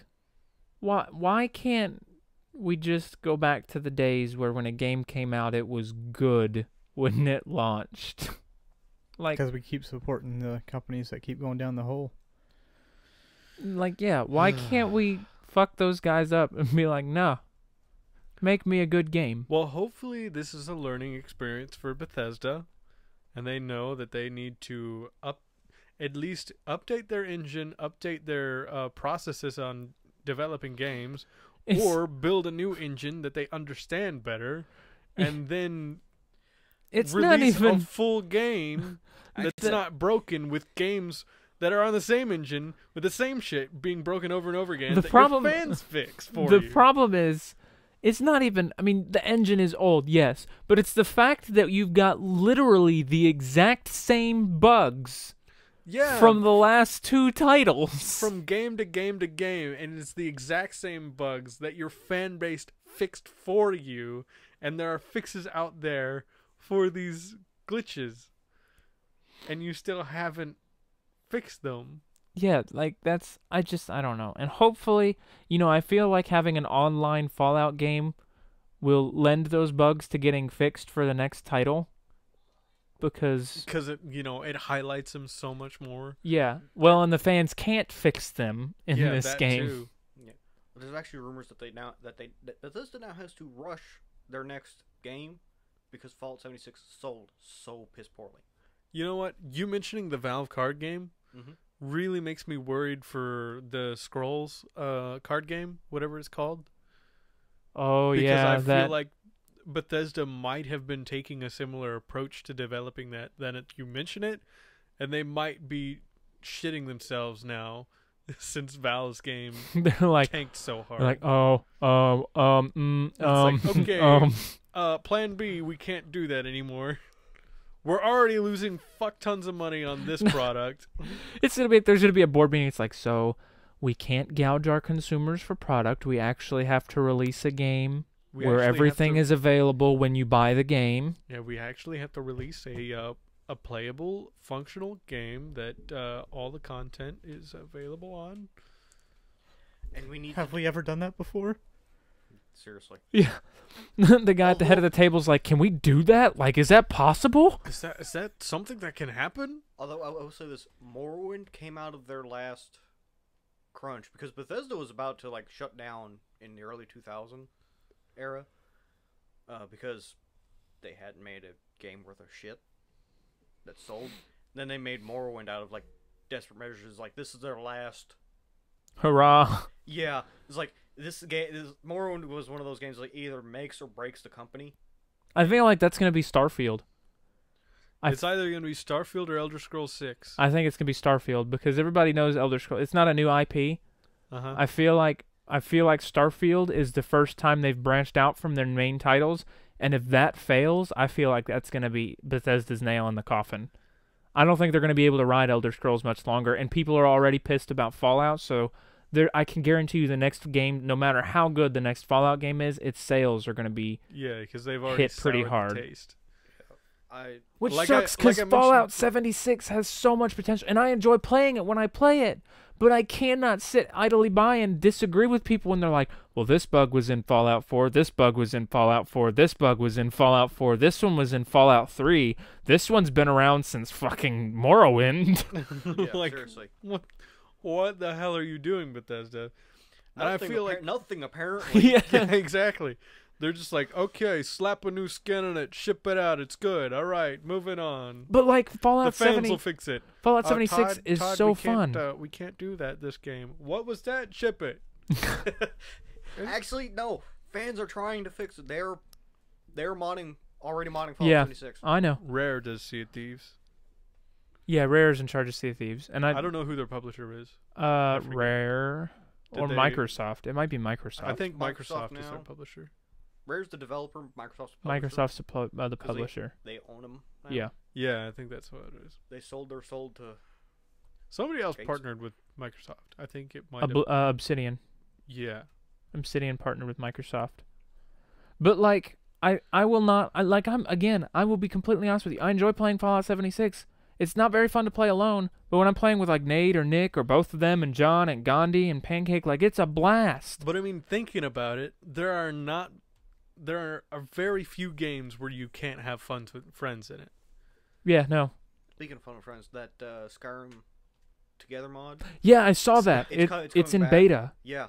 why can't we just go back to the days where when a game came out, it was good when it launched? Like, Because we keep supporting the companies that keep going down the hole. like, yeah, why can't we fuck those guys up and be like, no, make me a good game? Well, hopefully this is a learning experience for Bethesda, and they know that they need to at least update their engine, update their processes on developing games, or build a new engine that they understand better, and then It's release not even a full game that's not broken with games that are on the same engine with the same shit being broken over and over again. The that problem- your fans fix for the you. problem is, it's not even. I mean, the engine is old, yes, but it's the fact that you've got literally the exact same bugs Yeah, from the last two titles. from game to game to game, and it's the exact same bugs that your fan base fixed for you, and there are fixes out there for these glitches, and you still haven't fixed them. Yeah, like I don't know. And hopefully, I feel like having an online Fallout game will lend those bugs to getting fixed for the next title. Because it highlights them so much more. yeah, well, and the fans can't fix them in Yeah, this that game. too. Yeah. But there's actually rumors that Bethesda now has to rush their next game because Fallout 76 sold so piss poorly. You know what? You mentioning the Valve card game Mhm. really makes me worried for the Scrolls card game, whatever it's called. Oh Because yeah, I that feel like Bethesda might have been taking a similar approach to developing that. You mention it, and they might be shitting themselves now since Valve's game they're like tanked so hard. like It's like, okay, Plan B, we can't do that anymore. We're already losing fuck tons of money on this product. there's gonna be a board meeting. It's like, so we can't gouge our consumers for product. We actually have to release a game We where actually have everything to- is available when you buy the game. Yeah, we actually have to release a playable, functional game that all the content is available on. And we need Have we ever done that before? seriously. Yeah, the guy at the head of the table's like, can we do that? Like, is that possible? Is that something that can happen? Although I will say this, Morrowind came out of their last crunch because Bethesda was about to shut down in the early 2000 era because they hadn't made a game worth of shit that sold. Then they made Morrowind out of desperate measures. This is their last. Hurrah! Yeah, it's this game. Morrowind was one of those games either makes or breaks the company. I feel like that's gonna be Starfield. It's either going to be Starfield or Elder Scrolls 6. I think it's gonna be Starfield because everybody knows Elder Scrolls. It's not a new IP. Uh-huh. I feel like Starfield is the first time they've branched out from their main titles, and if that fails, I feel like that's gonna be Bethesda's nail in the coffin. I don't think they're gonna be able to ride Elder Scrolls much longer, and people are already pissed about Fallout, so I can guarantee you the next game, no matter how good the next Fallout game is, its sales are gonna be Yeah, because they've already hit pretty soured the hard. taste. Which Like sucks I because mentioned- Fallout 76 has so much potential, and I enjoy playing it when I play it. But I cannot sit idly by and disagree with people when they're like, well, this bug was in Fallout 4, this bug was in Fallout 4, this bug was in Fallout 4, this one was in Fallout 3, this one's been around since fucking Morrowind. Yeah, seriously. What the hell are you doing, Bethesda? And I feel like nothing apparently. Yeah. yeah, exactly. They're just like, okay, slap a new skin on it, ship it out, it's good. All right, moving on. But like The Fallout fans 70, will fix it. Fallout 76 Todd, is Todd, so we can't, fun. We can't do that this game. What was that? Ship it. Actually, no. Fans are trying to fix it. They're already modding Fallout Yeah. 76. I know. Rare does Sea of Thieves. Yeah, Rare's in charge of Sea of Thieves, and I don't know who their publisher is. forget. Rare Did or they- Microsoft. It might be Microsoft. I think Microsoft Microsoft is their now. publisher. Rare's the developer, Microsoft's the publisher. Microsoft's the publisher. They own them. Yeah. Yeah, I think that's what it is. They sold their soul to. Somebody else Gates. partnered with Microsoft. I think it might have. Obsidian. Yeah. Obsidian partnered with Microsoft. But like, I will not. I will be completely honest with you. I enjoy playing Fallout 76. It's not very fun to play alone, but when I'm playing with like Nate or Nick or both of them and John and Gandhi and Pancake, like it's a blast. But I mean, thinking about it, there are very few games where you can't have fun with friends in it. Yeah, no. Speaking of fun with friends, that Skyrim Together mod. Yeah, I saw that. It's in back. beta. Yeah,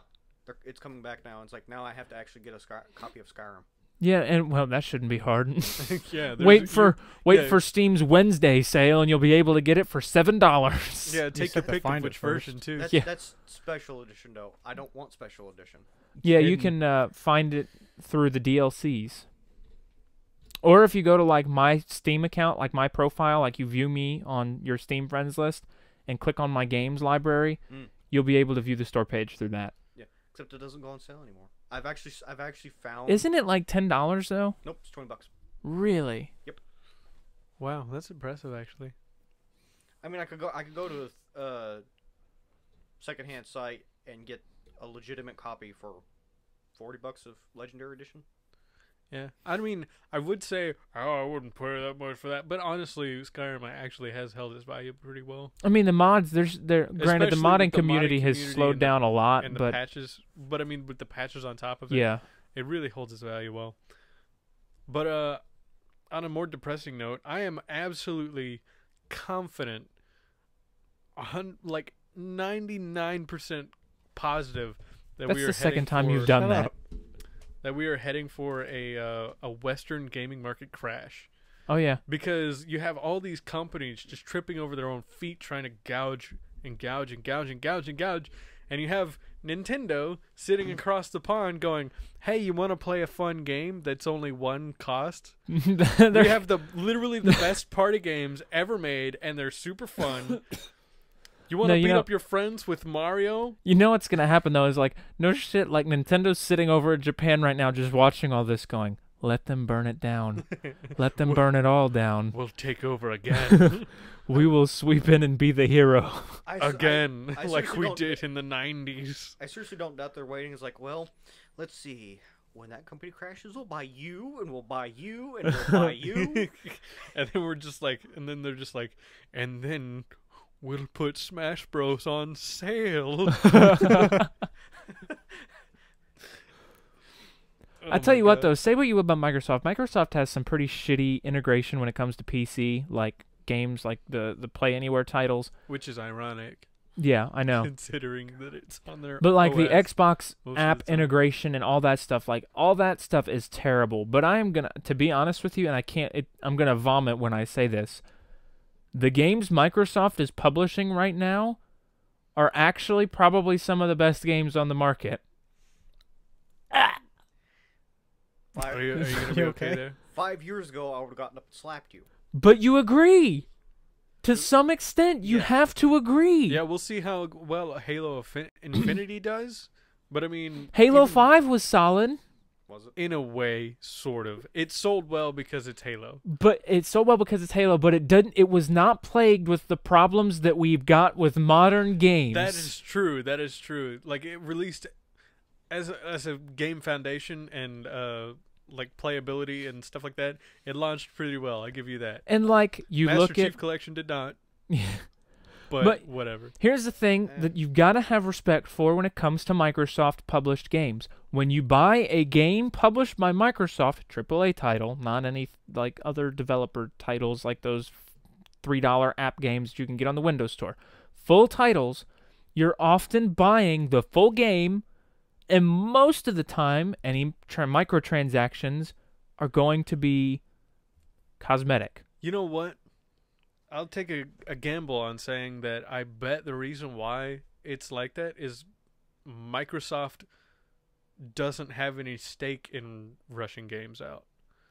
it's coming back now. It's like now I have to actually get a copy of Skyrim. Yeah, and well, that shouldn't be hard. Yeah. Wait for Steam's Wednesday sale, and you'll be able to get it for $7. Yeah, take your pick of which version too. That's special edition though. I don't want special edition. Yeah, you can find it through the DLCs. Or if you go to like my Steam account, like my profile, like you view me on your Steam friends list, and click on my games library, you'll be able to view the store page through that. Yeah, except it doesn't go on sale anymore. I've actually found. Isn't it like $10 though? Nope, it's $20. Really? Yep. Wow, that's impressive actually. I mean, I could go to a secondhand site and get a legitimate copy for $40 of Legendary Edition. Yeah, I mean, I would say, I wouldn't pay that much for that, but honestly, Skyrim actually has held its value pretty well. I mean, the mods, granted, the Especially modding with the community has slowed down a lot, and the but patches. But I mean, with the patches on top of it, yeah, it really holds its value well. But on a more depressing note, I am absolutely confident, like 99% positive that that's we are the second time for- you've done that. that we are heading for a Western gaming market crash. Oh yeah, Because you have all these companies just tripping over their own feet trying to gouge, and you have Nintendo sitting across the pond going, hey, you want to play a fun game that's only one cost? We have literally the best party games ever made, and they're super fun. You want to beat up your friends with Mario? You know what's gonna happen though is like no shit. Like Nintendo's sitting over in Japan right now, just watching all this, going, "Let them burn it down. Let them burn it all down. We'll take over again. We will sweep in and be the hero." Again, I like we don't- did in the 90s. I seriously don't doubt they're waiting. It's like, well, let's see. When that company crashes, we'll buy you, and we'll buy you, and we'll buy you. And then they're just like, and then we'll put Smash Bros on sale. I tell you what though, say what you will about Microsoft. Microsoft has some pretty shitty integration when it comes to PC, like games like the Play Anywhere titles. Which is ironic. Yeah, I know. Considering that it's on their But like the OS Xbox most of app the time. integration and all that stuff, like all that stuff is terrible. But I am to be honest with you, and I'm gonna vomit when I say this. The games Microsoft is publishing right now are actually probably some of the best games on the market. Are you gonna be okay there? 5 years ago, I would have gotten up and slapped you. But you agree. To some extent, you have to agree. Yeah, we'll see how well Halo Infinity does. But I mean, Halo even 5 was solid. Was it? in a way, sort of. It sold well because it's Halo. But it's so well because it's Halo, but it was not plagued with the problems that we've got with modern games. That is true. That is true. Like, it released as a game foundation and like playability and stuff like that. It launched pretty well. I give you that. And like you Master look Chief at Collection did not. Yeah. But whatever. Here's the thing that you've got to have respect for when it comes to Microsoft published games. When you buy a game published by Microsoft, AAA title, not any like other developer titles like those $3 app games you can get on the Windows Store. Full titles, you're often buying the full game, and most of the time, any microtransactions are going to be cosmetic. You know what? I'll take a gamble on saying that I bet the reason why it's like that is Microsoft doesn't have any stake in rushing games out.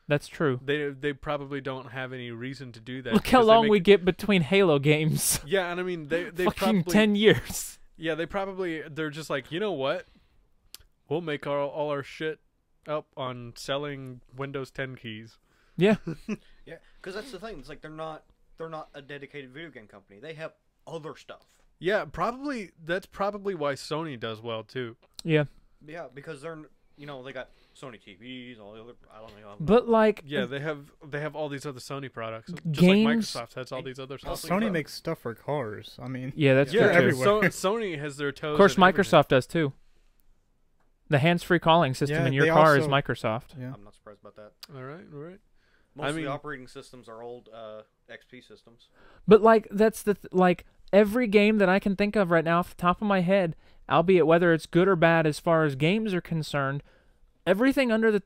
That's true. They probably don't have any reason to do that. Look how long we get between Halo games. Yeah, and I mean they fucking probably 10 years. Yeah, they're just like, you know what? We'll make all our shit up on selling Windows 10 keys. Yeah. Yeah, because that's the thing. It's like they're not a dedicated video game company. They have other stuff. Yeah, that's probably why Sony does well too. Yeah. Yeah, because they got Sony TVs, all the other. I don't know. But like, Yeah, they have all these other Sony products. Just Games- like Microsoft has all these other stuff. Sony makes stuff for cars. I mean, yeah, that's Yeah, true. everywhere. Sony has their toes. Of course, in everything. Microsoft does too. The hands-free calling system Yeah, in your they car is also- Microsoft. yeah. I'm not surprised about that. All right. Most I of mean- the operating systems are old XP systems. But like, that's like every game that I can think of right now off the top of my head, albeit whether it's good or bad as far as games are concerned, everything under the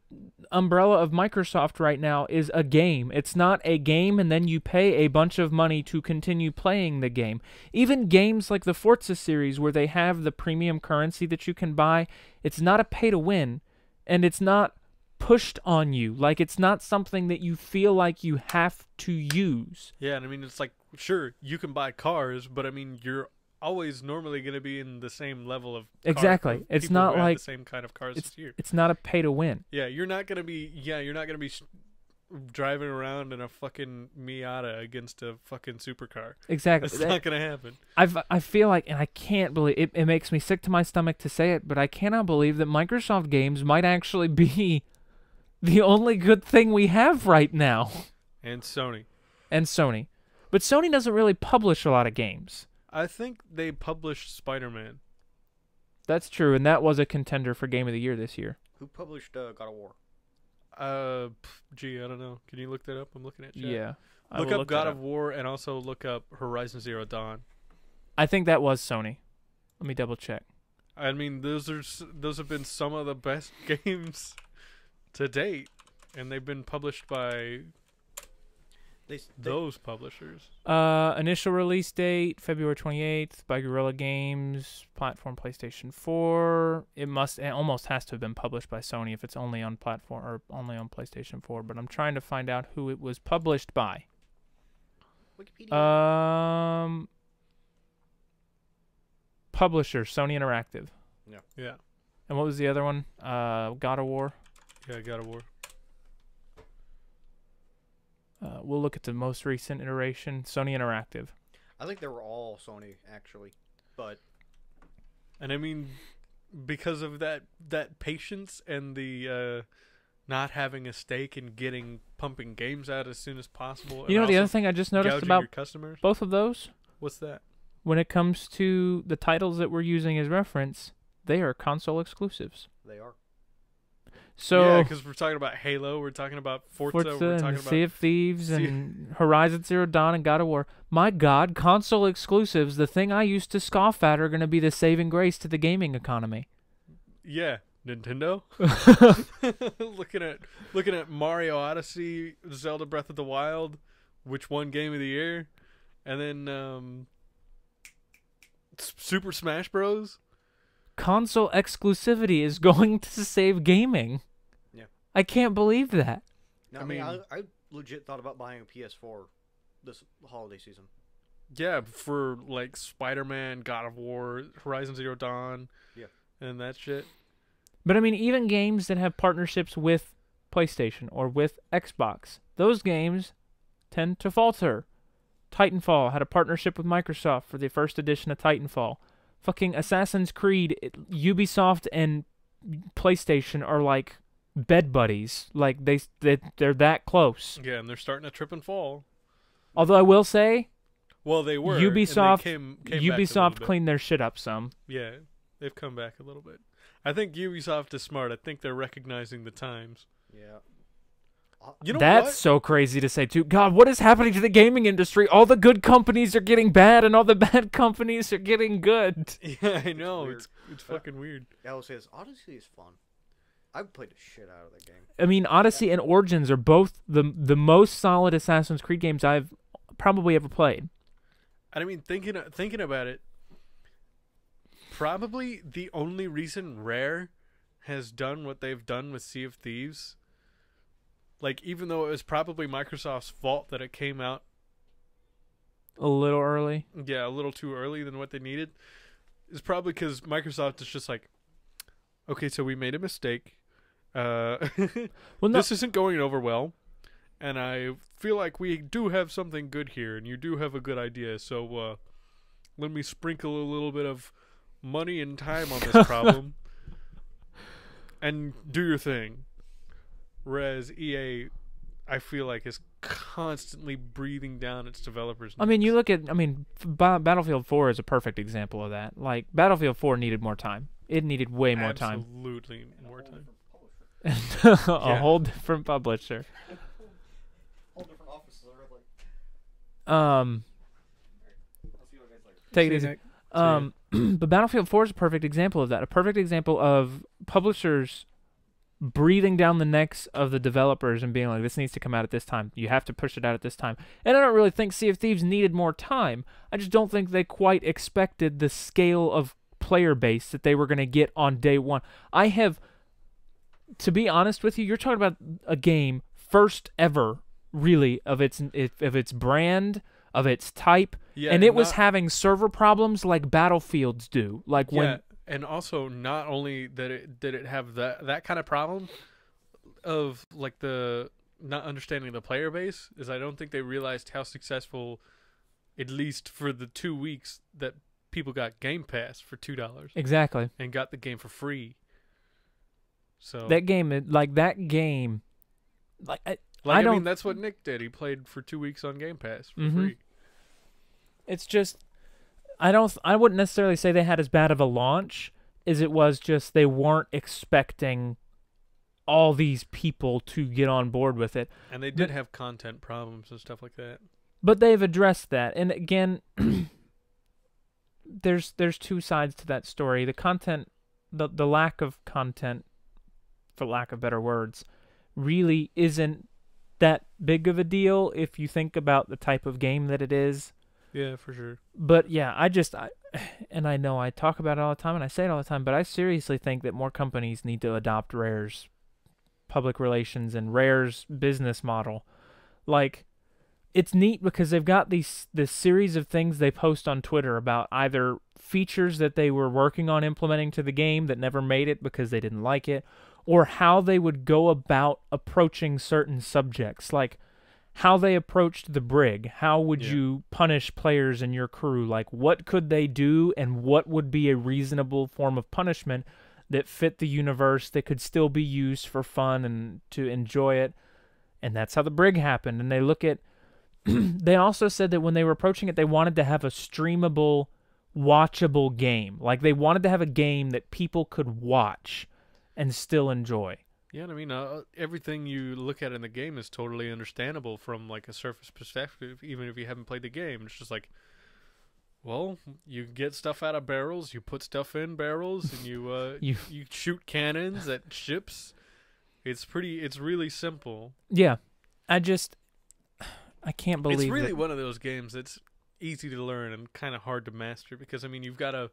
umbrella of Microsoft right now is a game. It's not a game and then you pay a bunch of money to continue playing the game. Even games like the Forza series where they have the premium currency that you can buy, it's not a pay to win and it's not pushed on you. Like, it's not something that you feel like you have to use. Yeah, and I mean, it's like, sure, you can buy cars, but I mean, you're always normally going to be in the same level of Exactly. of It's people not who have like- the same kind of cars as you. It's not a pay to win. Yeah, you're not going to be driving around in a fucking Miata against a fucking supercar. Exactly. That's not going to happen. I feel like, and I can't believe it makes me sick to my stomach to say it, but I cannot believe that Microsoft games might actually be the only good thing we have right now. And Sony. And Sony. But Sony doesn't really publish a lot of games. I think they published Spider-Man. That's true, and that was a contender for Game of the Year this year. Who published God of War? Gee, I don't know. Can you look that up? I'm looking at chat. Yeah. I Look will up that God of War and also look up Horizon Zero Dawn. I think that was Sony. Let me double check. I mean, those have been some of the best games to date, and they've been published by those publishers. Initial release date February 28th by Guerrilla Games, platform PlayStation 4. It almost has to have been published by Sony if it's only on platform or only on PlayStation 4, but I'm trying to find out who it was published by. Wikipedia. Publisher Sony Interactive. Yeah. And what was the other one? God of War. Yeah, God of War. We'll look at the most recent iteration, Sony Interactive. I think they were all Sony actually, but And I mean, because of that patience and the not having a stake in pumping games out as soon as possible. You know the other thing I just noticed gouging about your customers. both of those? What's that? When it comes to the titles that we're using as reference, they are console exclusives. they are. So yeah, because we're talking about Halo, we're talking about Forza, we're and talking Sea about of Thieves and Horizon Zero Dawn and God of War. My God, console exclusives, the thing I used to scoff at, are going to be the saving grace to the gaming economy. yeah, Nintendo. looking at Mario Odyssey, Zelda Breath of the Wild, which won Game of the Year, and then Super Smash Bros. Console exclusivity is going to save gaming. Yeah. I can't believe that. No, I I mean, mean- I legit thought about buying a PS4 this holiday season. Yeah, for like Spider-Man, God of War, Horizon Zero Dawn, Yeah. and that shit. But I mean, even games that have partnerships with PlayStation or with Xbox, those games tend to falter. Titanfall had a partnership with Microsoft for the first edition of Titanfall. Fucking Assassin's Creed, Ubisoft and PlayStation are like bed buddies. Like they're that close. Yeah, and they're starting to trip and fall. Although I will say, Well, they were. Ubisoft and they came back a little Ubisoft bit. cleaned their shit up some. Yeah, they've come back a little bit. I think Ubisoft is smart. I think they're recognizing the times. Yeah. You know That's what? so crazy to say too. God, what is happening to the gaming industry? All the good companies are getting bad, and all the bad companies are getting good. Yeah, I know. weird. It's fucking weird. I will say this: Odyssey is fun. I've played the shit out of that game. I mean, Odyssey and Origins are both the most solid Assassin's Creed games I've probably ever played. And I mean, thinking about it, probably the only reason Rare has done what they've done with Sea of Thieves, like even though it was probably Microsoft's fault that it came out, A little early. yeah, a little too early than what they needed, is probably because Microsoft is just like, okay, so we made a mistake. Well, no, This isn't going over well, and I feel like we do have something good here, and you do have a good idea. So let me sprinkle a little bit of money and time on this problem. and do your thing. Whereas EA, I feel like, is constantly breathing down its developers' I mean, necks. you look at, Battlefield 4 is a perfect example of that. Like, Battlefield 4 needed more time. It needed way more time. Absolutely more time. A whole different publisher. Whole different offices are like. Um, I'll see you guys later. take it See, easy. Nick. But Battlefield 4 is a perfect example of that. A perfect example of publishers breathing down the necks of the developers and being like, this needs to come out at this time. You have to push it out at this time. And I don't really think Sea of Thieves needed more time. I just don't think they quite expected the scale of player base that they were going to get on day one. To be honest with you, you're talking about a game first ever, really, of its brand, of its type, Yeah, and it was having server problems like Battlefields do. Like when and also not only did it have that kind of problem of like the not understanding the player base, is I don't think they realized how successful, at least for the 2 weeks that people got Game Pass for $2 exactly and got the game for free. So that game, I don't. mean, that's what Nick did. He played for 2 weeks on Game Pass for Mhm. free. It's just I wouldn't necessarily say they had as bad of a launch as it was just they weren't expecting all these people to get on board with it. And they did have content problems and stuff like that. But they've addressed that. And again, there's two sides to that story. The content, the lack of content, for lack of better words, really isn't that big of a deal if you think about the type of game that it is. Yeah, for sure. But yeah, and I know I talk about it all the time and I say it all the time, but I seriously think that more companies need to adopt Rare's public relations and Rare's business model. Like, it's neat because they've got this series of things they post on Twitter about either features that they were working on implementing to the game that never made it because they didn't like it, or how they would go about approaching certain subjects, like how they approached the brig. How would you punish players in your crew? Like, what could they do and what would be a reasonable form of punishment that fit the universe that could still be used for fun and to enjoy it? And that's how the brig happened. And they look at they also said that when they were approaching it, they wanted to have a streamable, watchable game. Like, they wanted to have a game that people could watch and still enjoy. Yeah, and I mean, everything you look at in the game is totally understandable from like a surface perspective, even if you haven't played the game. It's just like, well, you get stuff out of barrels, you put stuff in barrels, and you shoot cannons at ships. It's really simple. Yeah, I can't believe it's really that. one of those games that's easy to learn and kind of hard to master, because I mean, you've got to,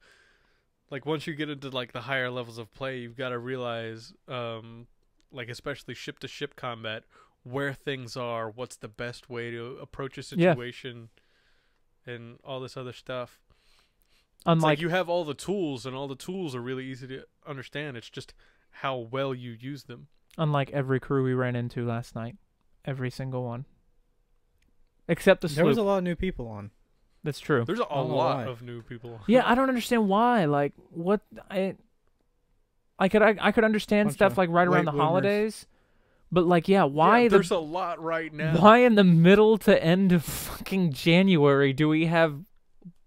like, once you get into like the higher levels of play, you've got to realize, like, especially ship to ship combat, where things are, what's the best way to approach a situation, and all this other stuff. Unlike, like you have all the tools, and all the tools are really easy to understand. It's just how well you use them. Unlike every crew we ran into last night, every single one, except the sloop. There was a lot of new people on. That's true. There's a don't know lot why. of new people. Yeah, I don't understand why. Like, what I could understand Bunch stuff of like right around late the bloomers. holidays, but like, why there's a lot right now. why in the middle to end of fucking January do we have?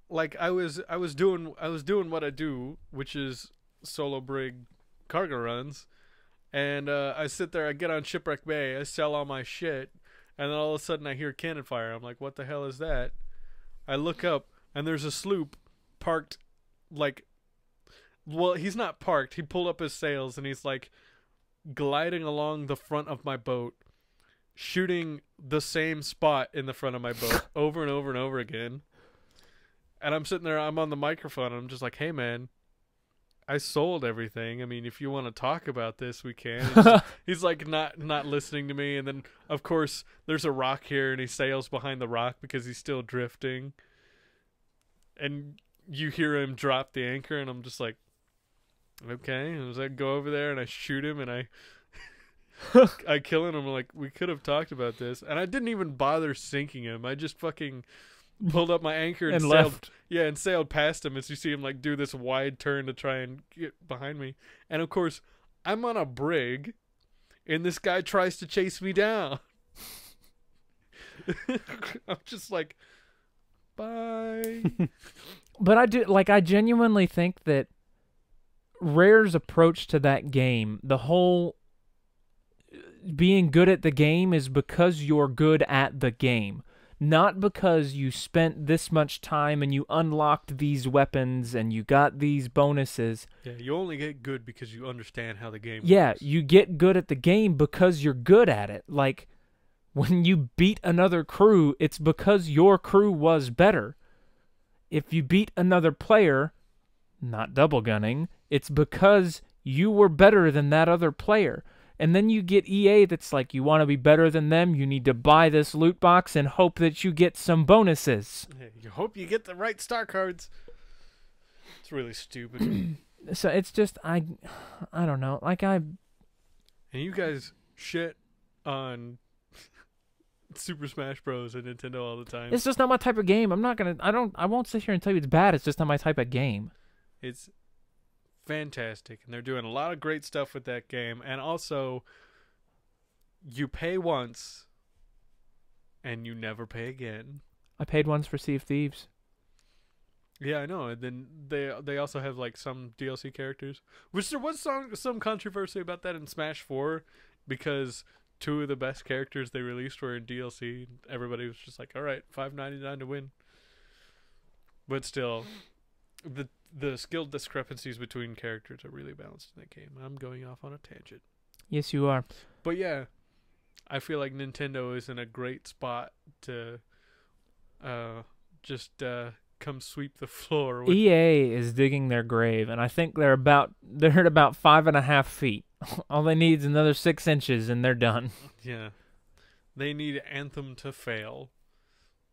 Like, I was doing what I do, which is solo brig cargo runs, and I sit there, I get on Shipwreck Bay, I sell all my shit, and then all of a sudden I hear cannon fire. I'm like, what the hell is that? I look up, and there's a sloop parked, like, well, he's not parked. He pulled up his sails, and he's like gliding along the front of my boat, shooting the same spot in the front of my boat over and over and over again. And I'm sitting there, I'm on the microphone, and I'm just like, hey, man, I sold everything. I mean, if you want to talk about this, we can. He's like not listening to me. And then, of course, there's a rock here, and he sails behind the rock because he's still drifting. And you hear him drop the anchor, and I'm just like, okay. And as I go over there, and I shoot him, and I kill him. I'm like, we could have talked about this. And I didn't even bother sinking him. I just fucking pulled up my anchor and sailed, left. yeah, and sailed past him as you see him like do this wide turn to try and get behind me. And of course, I'm on a brig, and this guy tries to chase me down. I'm just like, bye. But I genuinely think that Rare's approach to that game, the whole being good at the game, is because you're good at the game. Not because you spent this much time and you unlocked these weapons and you got these bonuses. Yeah, you only get good because you understand how the game Yeah, works. you get good at the game because you're good at it. Like, when you beat another crew, it's because your crew was better. If you beat another player, not double gunning, it's because you were better than that other player. And then you get EA that's like, you want to be better than them, you need to buy this loot box and hope that you get some bonuses. Yeah, you hope you get the right star cards. It's really stupid. So it's just, I don't know. Like, And you guys shit on Super Smash Bros. And Nintendo all the time. It's just not my type of game. I won't sit here and tell you it's bad. It's just not my type of game. It's fantastic, and they're doing a lot of great stuff with that game. And also, you pay once and you never pay again. I paid once for Sea of Thieves. Yeah, I know. And then they also have like some DLC characters, which there was some controversy about that in Smash 4, because two of the best characters they released were in DLC. Everybody was just like, all right, $5.99 to win. But still, the skill discrepancies between characters are really balanced in that game. I'm going off on a tangent. Yes, you are. But yeah, I feel like Nintendo is in a great spot to just come sweep the floor. With EA is digging their grave, and I think they're at about 5.5 feet. All they need is another 6 inches, and they're done. Yeah. They need Anthem to fail.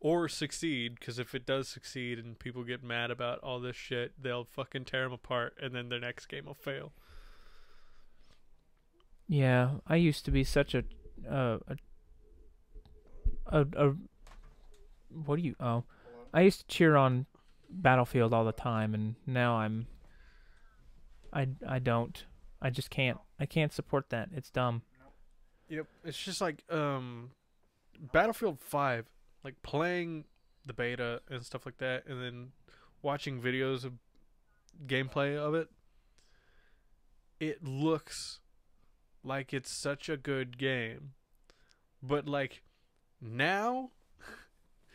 Or succeed, because if it does succeed and people get mad about all this shit, they'll fucking tear them apart, and then their next game will fail. Yeah, I used to be such a what do you? Oh, I used to cheer on Battlefield all the time, and now I don't. I just can't. I can't support that. It's dumb. Yep, it's just like Battlefield 5. Like, playing the beta and stuff like that, and then watching videos of gameplay of it, it looks like it's such a good game. But, like, now,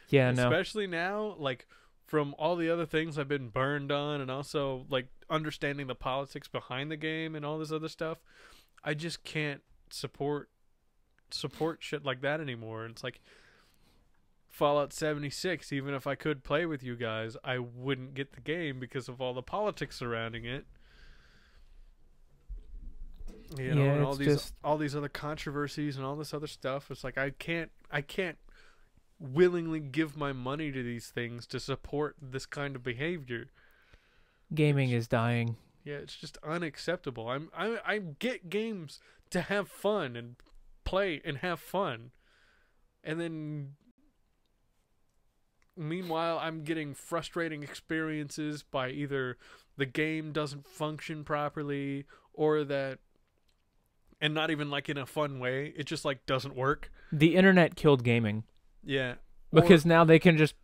Yeah, no. especially now, like, from all the other things I've been burned on, and also, like, understanding the politics behind the game and all this other stuff, I just can't support shit like that anymore. It's like, Fallout 76, even if I could play with you guys, I wouldn't get the game because of all the politics surrounding it. You know, Yeah, and it's all these other controversies and all this other stuff. It's like I can't willingly give my money to these things to support this kind of behavior. Gaming is dying. Yeah, it's just unacceptable. I get games to have fun and play and have fun. And then meanwhile, I'm getting frustrating experiences by either the game doesn't function properly, or that, and not even like in a fun way, it just like doesn't work. The internet killed gaming. Yeah. Because now they can just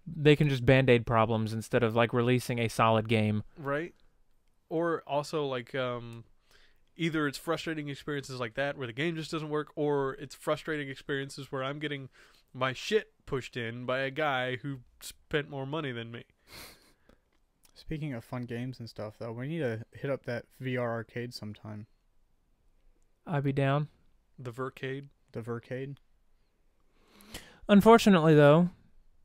band-aid problems instead of like releasing a solid game. Right. Or also like either it's frustrating experiences like that where the game just doesn't work, or it's frustrating experiences where I'm getting my shit pushed in by a guy who spent more money than me. Speaking of fun games and stuff, though, we need to hit up that VR arcade sometime. I'd be down. The Vercade. The Vercade. Unfortunately, though,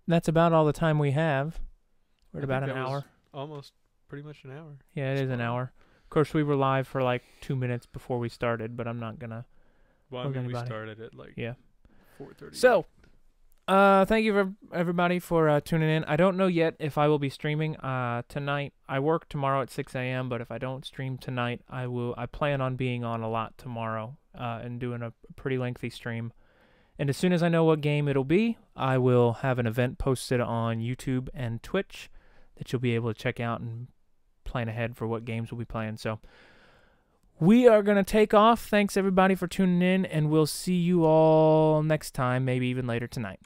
that's about all the time we have. We're at about an hour. Almost pretty much an hour. Yeah, it is an hour. Of course, we were live for like 2 minutes before we started, but I'm not gonna. Well, I mean, we started at like 4:30. So, thank you for everybody for tuning in. I don't know yet if I will be streaming tonight. I work tomorrow at 6 a.m., but if I don't stream tonight, I will. I plan on being on a lot tomorrow and doing a pretty lengthy stream. And as soon as I know what game it'll be, I will have an event posted on YouTube and Twitch that you'll be able to check out and plan ahead for what games we'll be playing. So, we are going to take off. Thanks, everybody, for tuning in, and we'll see you all next time, maybe even later tonight.